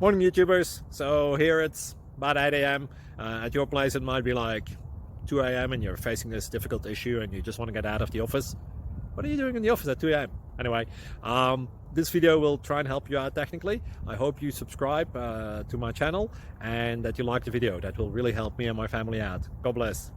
Morning YouTubers. So here it's about 8 a.m. At your place it might be like 2 a.m. and you're facing this difficult issue and you just want to get out of the office. What are you doing in the office at 2 a.m.? Anyway, this video will try and help you out technically. I hope you subscribe to my channel and that you like the video. That will really help me and my family out. God bless.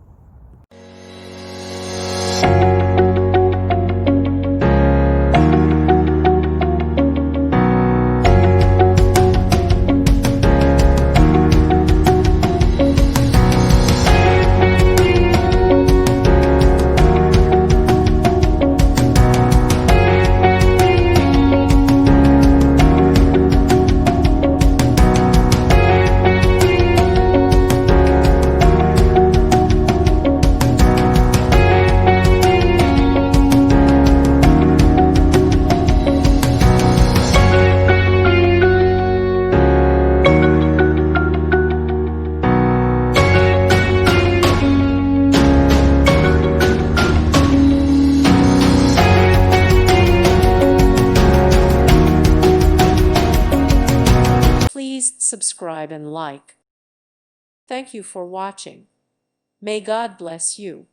Please subscribe and like. Thank you for watching. May God bless you.